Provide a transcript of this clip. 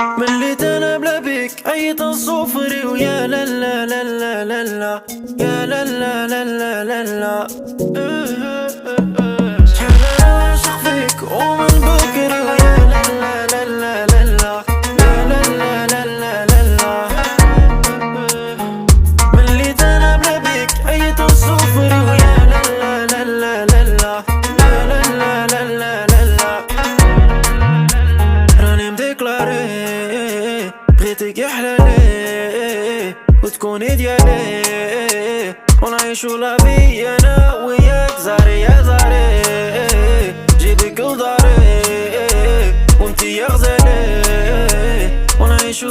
مليت انا بلا بيك عيط الصفري ويا لا لا لا لا لا لا يا لا لا لا لا لا لا شحال انا عاشق فيك ومن بكري ويا لا لا لا لا لا لا يا لا لا لا لا لا لا مليت انا بلا بيك عيط الصفري ويا لا لا لا لا لا لا يا لا لا لا لا لا لا راني مديكلاري بغيتك يا حلالي وتكوني ديالي ونعيشو لافي انا وياك زاري يا زاري جيبك لداري وانتي يا غزالي ونعيشو